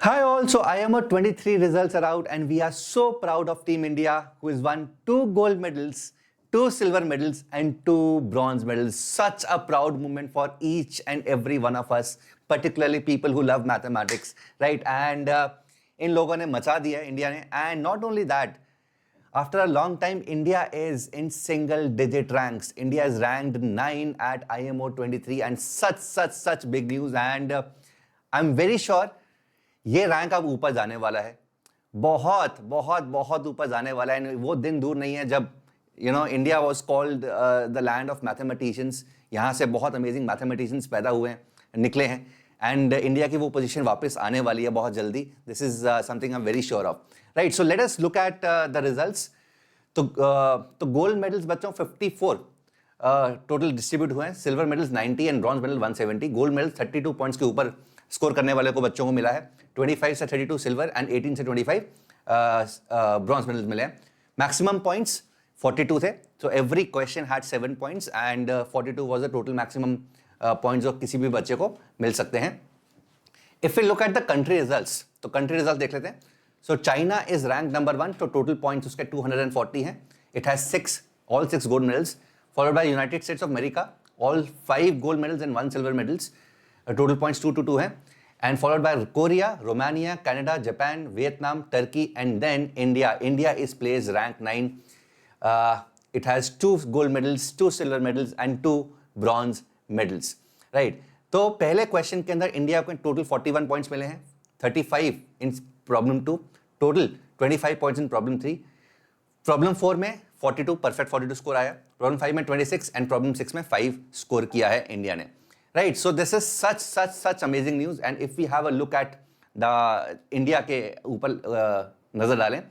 Hi all, so IMO 23 results are out and we are so proud of Team India who has won 2 gold medals, 2 silver medals and 2 bronze medals. Such a proud moment for each and every one of us, particularly people who love mathematics, right? And इन लोगों ने मचा दिया है India ने. And not only that, after a long time, India is in single digit ranks. India is ranked 9 at IMO 23 and such big news. And I'm very sure ये rank अब ऊपर जाने वाला है. बहुत बहुत बहुत ऊपर जाने वाला है. वो दिन दूर नहीं है जब India was called the land of mathematicians. यहाँ से बहुत अमेजिंग मैथमेटिशियंस पैदा हुए हैं, निकले हैं. एंड इंडिया की वो पोजीशन वापस आने वाली है बहुत जल्दी. This is something I am very sure of. Right, so let us look at the results. तो गोल्ड मेडल्स बच्चों 54 टोटल डिस्ट्रीब्यूट हुए हैं. Silver medals 90 and bronze medal 170. Gold medal 32 points के ऊपर स्कोर करने वाले को बच्चों को मिला है. 25 से 32 सिल्वर एंड 18 से 25 ब्रॉन्ज मेडल्स मिले हैं. मैक्सिमम पॉइंट्स 42 थे. So every question had 7 points and 42 was the total maximum points जो किसी भी बच्चे को मिल सकते हैं. If we look at the country results, तो कंट्री रिजल्ट देख लेते हैं. So China is rank number 1, तो टोटल पॉइंट्स उसके 240 हैं. It has all 6 gold medals, followed by United States of America, all 5 gold medals and 1 silver medals. Total points 2-2 है. And followed by Korea, Romania, Canada, Japan, Vietnam, Turkey, and then India. India is placed rank 9. It has 2 gold medals, 2 silver medals, and 2 bronze medals. Right? तो पहले question के अंदर India को total 41 points मिले हैं. 35 in problem 2, total 25 points in problem 3. Problem 4 में 42 perfect 42 score आया. Problem 5 में 26 एंड प्रॉब्लम 6 में 5 स्कोर किया है इंडिया ने. Right, so this is such amazing news. And if we have a look at the India के ऊपर नजर डालें,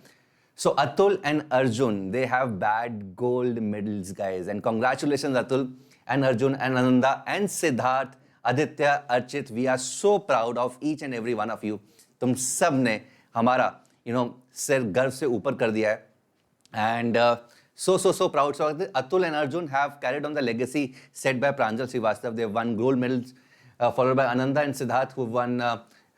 so Atul and Arjun, they have bagged gold medals guys. And congratulation Atul and Arjun and Ananda and Siddharth, Aditya, Archit. We are so proud of each and every one of you. तुम सब ने हमारा सिर गर्व से ऊपर कर दिया है. And so proud. So Atul and Arjun have carried on the legacy set by Pranjal Srivastav. They have won gold medals, followed by Ananda and Siddharth, who have won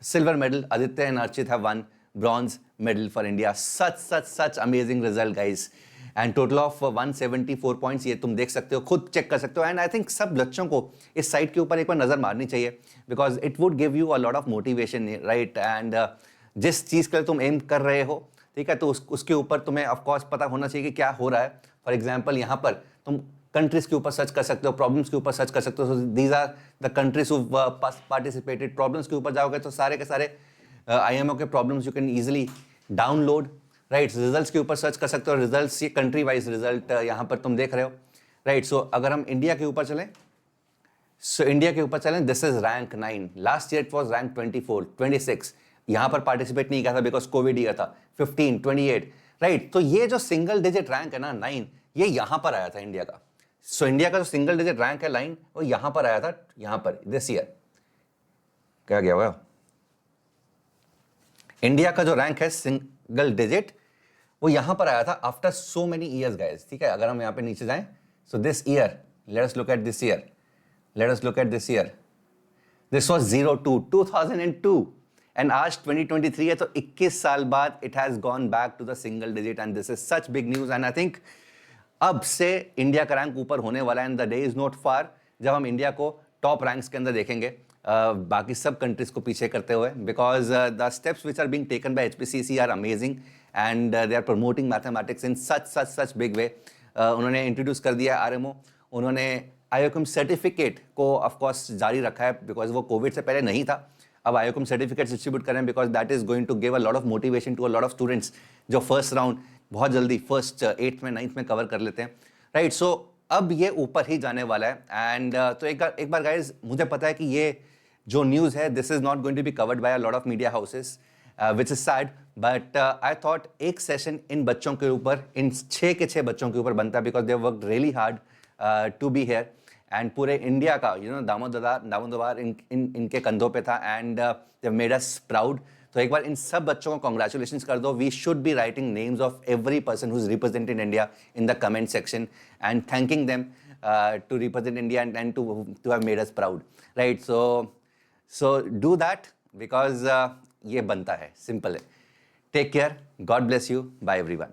silver medal. Aditya and Archit have won bronze medal for India. Such amazing result, guys. And total of 174 points. ये तुम देख सकते हो, खुद check कर सकते हो. And I think सब बच्चों को इस साइट के ऊपर एक बार नजर मारनी चाहिए, because it would give you a lot of motivation, right? And जिस चीज़ के लिए तुम एम कर रहे हो, ठीक है, तो उसके ऊपर तुम्हें ऑफकोर्स पता होना चाहिए कि क्या हो रहा है. फॉर एग्जाम्पल यहाँ पर तुम कंट्रीज के ऊपर सर्च कर सकते हो, प्रॉब्लम्स के ऊपर सर्च कर सकते हो. These are the countries who participated. Problems के ऊपर जाओगे तो सारे के सारे IMO के problems you can easily download. Right, results के ऊपर सर्च कर सकते हो. रिजल्ट्स, ये कंट्री वाइज रिजल्ट यहाँ पर तुम देख रहे हो. राइट, सो अगर हम इंडिया के ऊपर चलें, this is rank 9. Last year it was rank 24, 26. यहां पर पार्टिसिपेट नहीं किया था बिकॉज कोविड ईयर था. 15, 28. राइट, तो ये जो सिंगल डिजिट रैंक है ना 9, ये यहां पर आया था इंडिया का. सो इंडिया का जो सिंगल डिजिट रैंक है 9, वो यहां पर आया था. यहां पर दिस ईयर क्या गया हुआ, इंडिया का जो रैंक है सिंगल डिजिट, वो यहां पर आया था after so many years guys. ठीक है, अगर हम यहां पे नीचे जाएं, so this year, let us look at this year. This was 2002. And आज 2023 है, तो 21 साल बाद it has gone back to the single digit. And this is such big news. And I think अब से इंडिया का रैंक ऊपर होने वाला है. And the day is not far जब हम इंडिया को टॉप रैंक्स के अंदर देखेंगे, बाकी सब कंट्रीज को पीछे करते हुए. Because the steps which are being taken by HPCC are amazing and they are promoting mathematics in such big way. उन्होंने इंट्रोड्यूस कर दिया RMO. उन्होंने IOCM सर्टिफिकेट को ऑफकोर्स जारी रखा है, बिकॉज वो कोविड से पहले नहीं था. अब IOCM सर्टिफिकेट डिस्ट्रीब्यूट करें, because that is going to give a lot of motivation to a lot of students जो फर्स्ट राउंड बहुत जल्दी फर्स्ट 8th में 9th में कवर कर लेते हैं. राइट, सो अब ये ऊपर ही जाने वाला है. एंड तो एक बार गाइज, मुझे पता है कि ये जो न्यूज़ है, this is not going to be covered by a lot of media houses, which is sad. But I thought एक सेशन इन बच्चों के ऊपर, इन 6 के 6 बच्चों के ऊपर बनता है, because they worked really hard to be here. And पूरे इंडिया का दामोदर इनके कंधों पे था. And they made us proud. तो एक बार इन सब बच्चों को कॉन्ग्रेचुलेशंस कर दो. We should be writing names of every person who is represented India in the comment section and thanking them to represent India and to have made us proud. Right, so do that, because ये बनता है, simple है। Take care, god bless you, bye everyone.